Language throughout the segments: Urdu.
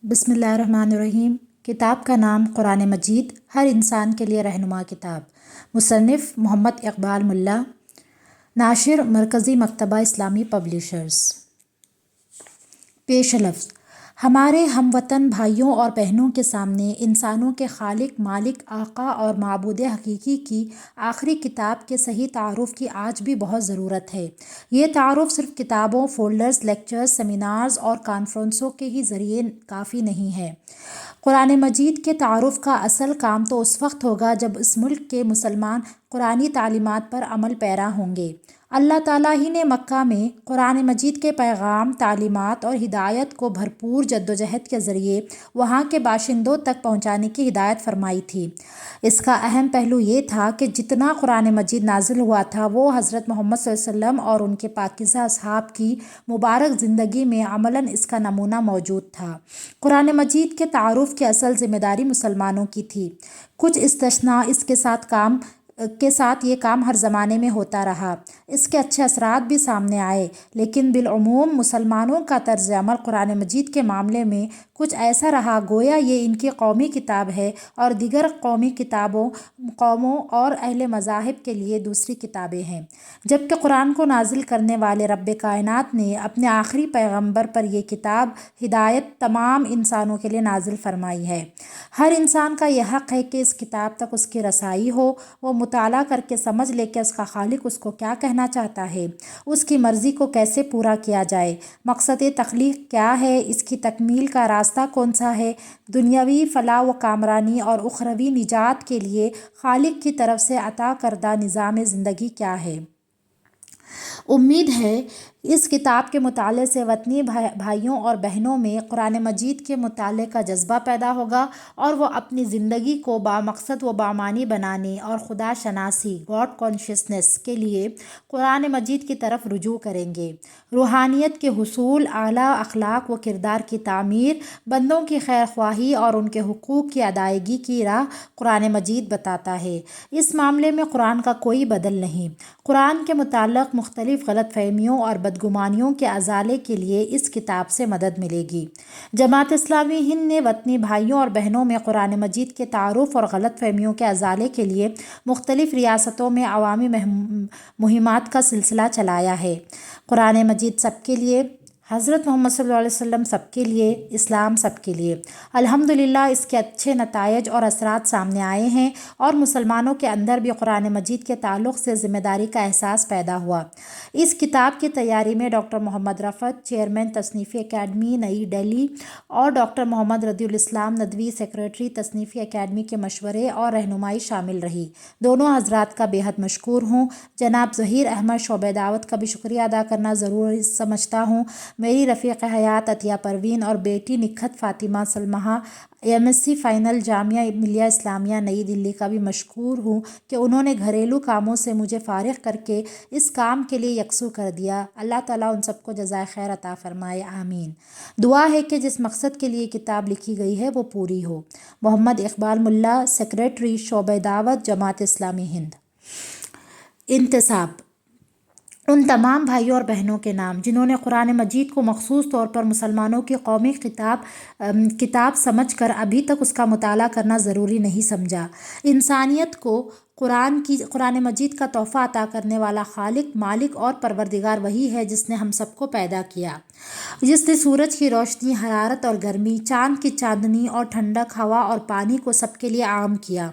بسم اللہ الرحمن الرحیم۔ کتاب کا نام قرآن مجید، ہر انسان کے لیے رہنما کتاب۔ مصنف محمد اقبال ملا، ناشر مرکزی مکتبہ اسلامی پبلیشرز۔ پیش لفظ: ہمارے ہم وطن بھائیوں اور بہنوں کے سامنے انسانوں کے خالق، مالک، آقا اور معبود حقیقی کی آخری کتاب کے صحیح تعارف کی آج بھی بہت ضرورت ہے۔ یہ تعارف صرف کتابوں، فولڈرز، لیکچرز، سیمینارز اور کانفرنسوں کے ہی ذریعے کافی نہیں ہے۔ قرآن مجید کے تعارف کا اصل کام تو اس وقت ہوگا جب اس ملک کے مسلمان قرآنی تعلیمات پر عمل پیرا ہوں گے۔ اللہ تعالیٰ ہی نے مکہ میں قرآن مجید کے پیغام، تعلیمات اور ہدایت کو بھرپور جدوجہد کے ذریعے وہاں کے باشندوں تک پہنچانے کی ہدایت فرمائی تھی۔ اس کا اہم پہلو یہ تھا کہ جتنا قرآن مجید نازل ہوا تھا وہ حضرت محمد صلی اللہ علیہ وسلم اور ان کے پاکیزہ اصحاب کی مبارک زندگی میں عملاً اس کا نمونہ موجود تھا۔ قرآن مجید کے تعارف کی اصل ذمہ داری مسلمانوں کی تھی۔ کچھ استثناء اس کے ساتھ یہ کام ہر زمانے میں ہوتا رہا۔ اس کے اچھے اثرات بھی سامنے آئے، لیکن بالعموم مسلمانوں کا طرز عمل قرآن مجید کے معاملے میں کچھ ایسا رہا گویا یہ ان کی قومی کتاب ہے اور دیگر قوموں اور اہل مذاہب کے لیے دوسری کتابیں ہیں، جبکہ قرآن کو نازل کرنے والے رب کائنات نے اپنے آخری پیغمبر پر یہ کتاب ہدایت تمام انسانوں کے لیے نازل فرمائی ہے۔ ہر انسان کا یہ حق ہے کہ اس کتاب تک اس کی رسائی ہو، وہ مطالعہ کر کے سمجھ لے کہ اس کا خالق اس کو کیا کہنا چاہتا ہے، اس کی مرضی کو کیسے پورا کیا جائے، مقصد تخلیق کیا ہے، اس کی تکمیل کا راستہ کون سا ہے، دنیاوی فلاح و کامرانی اور اخروی نجات کے لیے خالق کی طرف سے عطا کردہ نظام زندگی کیا ہے۔ امید ہے اس کتاب کے مطالعے سے وطنی بھائیوں اور بہنوں میں قرآن مجید کے مطالعے کا جذبہ پیدا ہوگا اور وہ اپنی زندگی کو بامقصد و بامعنی بنانے اور خدا شناسی (گاڈ کانشسنس) کے لیے قرآن مجید کی طرف رجوع کریں گے۔ روحانیت کے حصول، اعلیٰ اخلاق و کردار کی تعمیر، بندوں کی خیر خواہی اور ان کے حقوق کی ادائیگی کی راہ قرآن مجید بتاتا ہے۔ اس معاملے میں قرآن کا کوئی بدل نہیں۔ قرآن کے متعلق مختلف غلط فہمیوں اور بدگمانیوں کے ازالے کے لیے اس کتاب سے مدد ملے گی۔ جماعت اسلامی ہند نے وطنی بھائیوں اور بہنوں میں قرآن مجید کے تعارف اور غلط فہمیوں کے ازالے کے لیے مختلف ریاستوں میں عوامی مہمات کا سلسلہ چلایا ہے۔ قرآن مجید سب کے لیے، حضرت محمد صلی اللہ علیہ وسلم سب کے لیے، اسلام سب کے لیے۔ الحمدللہ اس کے اچھے نتائج اور اثرات سامنے آئے ہیں اور مسلمانوں کے اندر بھی قرآن مجید کے تعلق سے ذمہ داری کا احساس پیدا ہوا۔ اس کتاب کی تیاری میں ڈاکٹر محمد رفعت، چیئرمین تصنیفی اکیڈمی نئی دہلی، اور ڈاکٹر محمد رضی الاسلام ندوی، سیکریٹری تصنیفی اکیڈمی کے مشورے اور رہنمائی شامل رہی۔ دونوں حضرات کا بے حد مشکور ہوں۔ جناب ظہیر احمد شعبہ دعوت کا بھی شکریہ ادا کرنا ضروری سمجھتا ہوں۔ میری رفیق حیات عطیہ پروین اور بیٹی نکہت فاطمہ سلمہ MSc فائنل جامعہ ملیہ اسلامیہ نئی دہلی کا بھی مشکور ہوں کہ انہوں نے گھریلو کاموں سے مجھے فارغ کر کے اس کام کے لیے یکسو کر دیا۔ اللہ تعالیٰ ان سب کو جزائے خیر عطا فرمائے، آمین۔ دعا ہے کہ جس مقصد کے لیے کتاب لکھی گئی ہے وہ پوری ہو۔ محمد اقبال ملا، سیکریٹری، شعبہ دعوت، جماعت اسلامی ہند۔ انتصاب: ان تمام بھائیوں اور بہنوں کے نام جنہوں نے قرآن مجید کو مخصوص طور پر مسلمانوں کی قومی کتاب سمجھ کر ابھی تک اس کا مطالعہ کرنا ضروری نہیں سمجھا۔ انسانیت کو قرآن مجید کا تحفہ عطا کرنے والا خالق، مالک اور پروردگار وہی ہے جس نے ہم سب کو پیدا کیا، جس نے سورج کی روشنی، حرارت اور گرمی، چاند کی چاندنی اور ٹھنڈک، ہوا اور پانی کو سب کے لیے عام کیا۔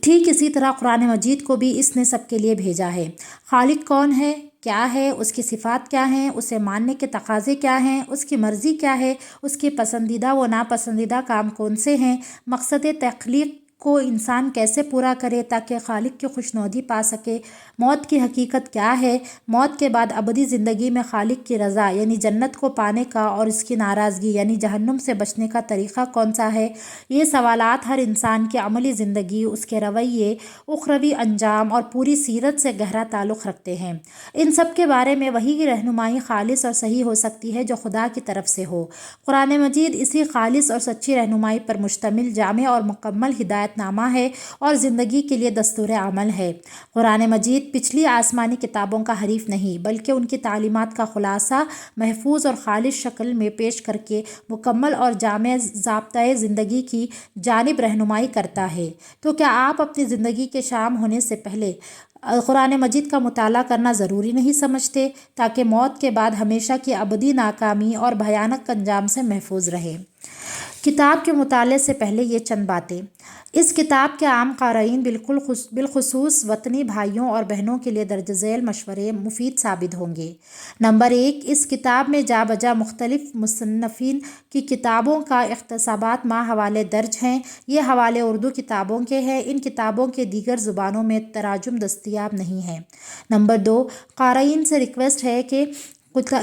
ٹھیک اسی طرح قرآن مجید کو بھی اس نے سب کے لیے بھیجا ہے۔ خالق کون ہے، کیا ہے، اس کی صفات کیا ہیں، اسے ماننے کے تقاضے کیا ہیں، اس کی مرضی کیا ہے، اس کے پسندیدہ و ناپسندیدہ کام کون سے ہیں، مقصد تخلیق کو انسان کیسے پورا کرے تاکہ خالق کی خوشنودی پا سکے، موت کی حقیقت کیا ہے، موت کے بعد ابدی زندگی میں خالق کی رضا یعنی جنت کو پانے کا اور اس کی ناراضگی یعنی جہنم سے بچنے کا طریقہ کون سا ہے۔ یہ سوالات ہر انسان کی عملی زندگی، اس کے رویے، اخروی انجام اور پوری سیرت سے گہرا تعلق رکھتے ہیں۔ ان سب کے بارے میں وہی رہنمائی خالص اور صحیح ہو سکتی ہے جو خدا کی طرف سے ہو۔ قرآن مجید اسی خالص اور سچی رہنمائی پر مشتمل جامع اور مکمل ہدایت ہدایت نامہ ہے اور زندگی کے لیے دستور عمل ہے۔ قرآن مجید پچھلی آسمانی کتابوں کا حریف نہیں بلکہ ان کی تعلیمات کا خلاصہ محفوظ اور خالص شکل میں پیش کر کے مکمل اور جامع ضابطۂ زندگی کی جانب رہنمائی کرتا ہے۔ تو کیا آپ اپنی زندگی کے شام ہونے سے پہلے قرآن مجید کا مطالعہ کرنا ضروری نہیں سمجھتے تاکہ موت کے بعد ہمیشہ کی ابدی ناکامی اور بھیانک انجام سے محفوظ رہیں؟ کتاب کے مطالعے سے پہلے یہ چند باتیں۔ اس کتاب کے عام قارئین بالخصوص وطنی بھائیوں اور بہنوں کے لیے درج ذیل مشورے مفید ثابت ہوں گے۔ نمبر 1، اس کتاب میں جا بجا مختلف مصنفین کی کتابوں کا اقتباسات حوالے درج ہیں۔ یہ حوالے اردو کتابوں کے ہیں۔ ان کتابوں کے دیگر زبانوں میں تراجم دستیاب نہیں ہیں۔ نمبر 2، قارئین سے ریکویسٹ ہے کہ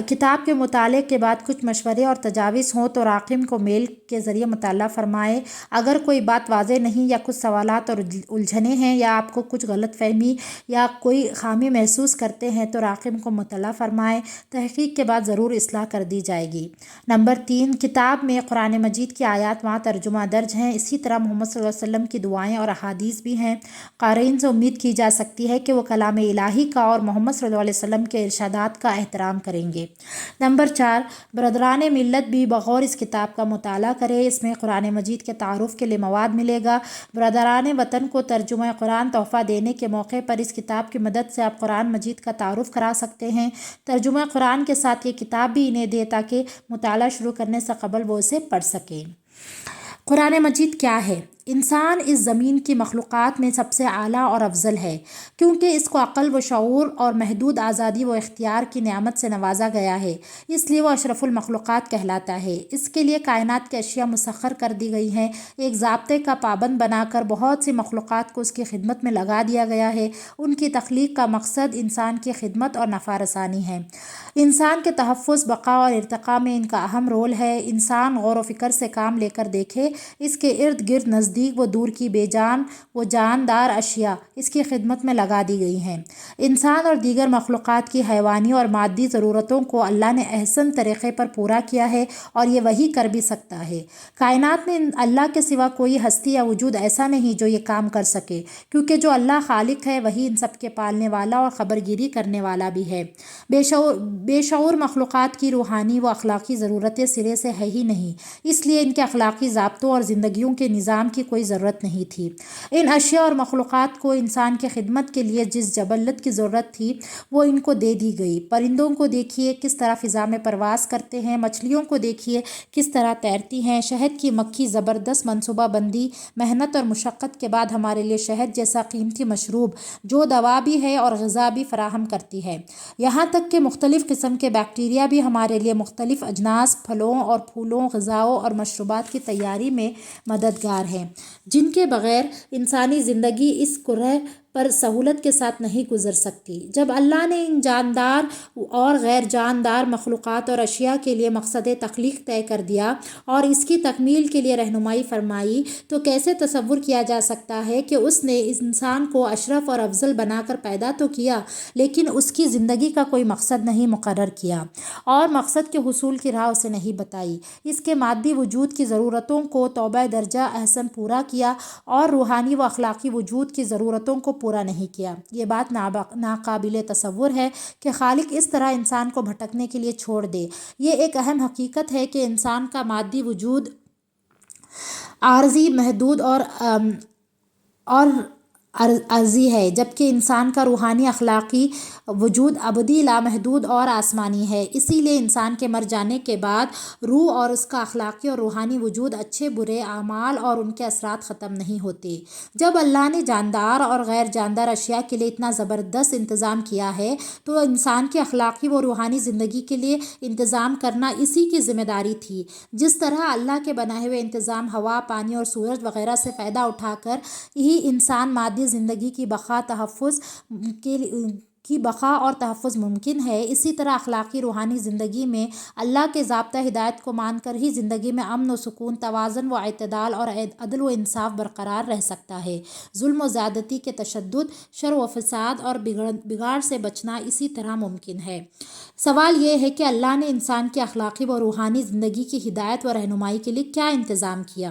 کتاب کے مطالعے کے بعد کچھ مشورے اور تجاویز ہوں تو راقم کو میل کے ذریعے مطلع فرمائیں۔ اگر کوئی بات واضح نہیں یا کچھ سوالات اور الجھنیں ہیں یا آپ کو کچھ غلط فہمی یا کوئی خامی محسوس کرتے ہیں تو راقم کو مطلع فرمائیں۔ تحقیق کے بعد ضرور اصلاح کر دی جائے گی۔ نمبر 3، کتاب میں قرآن مجید کی آیات ترجمہ درج ہیں۔ اسی طرح محمد صلی اللہ علیہ وسلم کی دعائیں اور احادیث بھی ہیں۔ قارئین سے امید کی جا سکتی ہے کہ وہ کلام الہی کا اور محمد صلی اللہ علیہ وسلم کے ارشادات کا احترام کریں گے۔ نمبر 4، برادران ملت بھی بغور اس کتاب کا مطالعہ کرے۔ اس میں قرآن مجید کے تعارف کے لیے مواد ملے گا۔ برادران وطن کو ترجمہ قرآن تحفہ دینے کے موقع پر اس کتاب کی مدد سے آپ قرآن مجید کا تعارف کرا سکتے ہیں۔ ترجمہ قرآن کے ساتھ یہ کتاب بھی انہیں دیں تاکہ مطالعہ شروع کرنے سے قبل وہ اسے پڑھ سکیں۔ قرآن مجید کیا ہے؟ انسان اس زمین کی مخلوقات میں سب سے اعلیٰ اور افضل ہے کیونکہ اس کو عقل و شعور اور محدود آزادی و اختیار کی نعمت سے نوازا گیا ہے، اس لیے وہ اشرف المخلوقات کہلاتا ہے۔ اس کے لیے کائنات کی اشیاء مسخر کر دی گئی ہیں، ایک ضابطے کا پابند بنا کر بہت سی مخلوقات کو اس کی خدمت میں لگا دیا گیا ہے۔ ان کی تخلیق کا مقصد انسان کی خدمت اور نفع رسانی ہے۔ انسان کے تحفظ، بقا اور ارتقاء میں ان کا اہم رول ہے۔ انسان غور و فکر سے کام لے کر دیکھے، اس کے ارد گرد نزدیک و دور کی بے جان و جاندار اشیاء اس کی خدمت میں لگا دی گئی ہیں۔ انسان اور دیگر مخلوقات کی حیوانی اور مادی ضرورتوں کو اللہ نے احسن طریقے پر پورا کیا ہے اور یہ وہی کر بھی سکتا ہے۔ کائنات میں اللہ کے سوا کوئی ہستی یا وجود ایسا نہیں جو یہ کام کر سکے، کیونکہ جو اللہ خالق ہے وہی ان سب کے پالنے والا اور خبرگیری کرنے والا بھی ہے۔ بے شعور مخلوقات کی روحانی و اخلاقی ضرورتیں سرے سے ہے ہی نہیں، اس لیے ان کے اخلاقی ضابطوں اور زندگیوں کے نظام کی کوئی ضرورت نہیں تھی۔ ان اشیاء اور مخلوقات کو انسان کی خدمت کے لیے جس جبلت کی ضرورت تھی وہ ان کو دے دی گئی۔ پرندوں کو دیکھیے کس طرح فضا میں پرواز کرتے ہیں، مچھلیوں کو دیکھیے کس طرح تیرتی ہیں، شہد کی مکھی زبردست منصوبہ بندی، محنت اور مشقت کے بعد ہمارے لیے شہد جیسا قیمتی مشروب جو دوا بھی ہے اور غذا بھی فراہم کرتی ہے۔ یہاں تک کہ مختلف قسم کے بیکٹیریا بھی ہمارے لیے مختلف اجناس، پھلوں اور پھولوں، غذاؤں اور مشروبات کی تیاری میں مددگار ہیں، جن کے بغیر انسانی زندگی اس کرہ پر سہولت کے ساتھ نہیں گزر سکتی۔ جب اللہ نے ان جاندار اور غیر جاندار مخلوقات اور اشیاء کے لیے مقصد تخلیق طے کر دیا اور اس کی تکمیل کے لیے رہنمائی فرمائی تو کیسے تصور کیا جا سکتا ہے کہ اس نے انسان کو اشرف اور افضل بنا کر پیدا تو کیا لیکن اس کی زندگی کا کوئی مقصد نہیں مقرر کیا اور مقصد کے حصول کی راہ اسے نہیں بتائی۔ اس کے مادی وجود کی ضرورتوں کو توبہ درجہ احسن پورا کیا اور روحانی و اخلاقی وجود کی ضرورتوں کو پورا نہیں کیا۔ یہ بات ناقابل تصور ہے کہ خالق اس طرح انسان کو بھٹکنے کے لیے چھوڑ دے۔ یہ ایک اہم حقیقت ہے کہ انسان کا مادی وجود عارضی، محدود اور عرضی ہے، جبکہ انسان کا روحانی اخلاقی وجود ابدی، لامحدود اور آسمانی ہے۔ اسی لیے انسان کے مر جانے کے بعد روح اور اس کا اخلاقی اور روحانی وجود، اچھے برے اعمال اور ان کے اثرات ختم نہیں ہوتے۔ جب اللہ نے جاندار اور غیر جاندار اشیاء کے لیے اتنا زبردست انتظام کیا ہے تو انسان کی اخلاقی و روحانی زندگی کے لیے انتظام کرنا اسی کی ذمہ داری تھی۔ جس طرح اللہ کے بنائے ہوئے انتظام ہوا، پانی اور سورج وغیرہ سے فائدہ اٹھا کر ہی انسان مادی زندگی کی بقا اور تحفظ ممکن ہے، اسی طرح اخلاقی روحانی زندگی میں اللہ کے ضابطہ ہدایت کو مان کر ہی زندگی میں امن و سکون، توازن و اعتدال اور عدل و انصاف برقرار رہ سکتا ہے۔ ظلم و زیادتی کے تشدد، شر و فساد اور بگاڑ سے بچنا اسی طرح ممکن ہے۔ سوال یہ ہے کہ اللہ نے انسان کی اخلاقی و روحانی زندگی کی ہدایت و رہنمائی کے لیے کیا انتظام کیا؟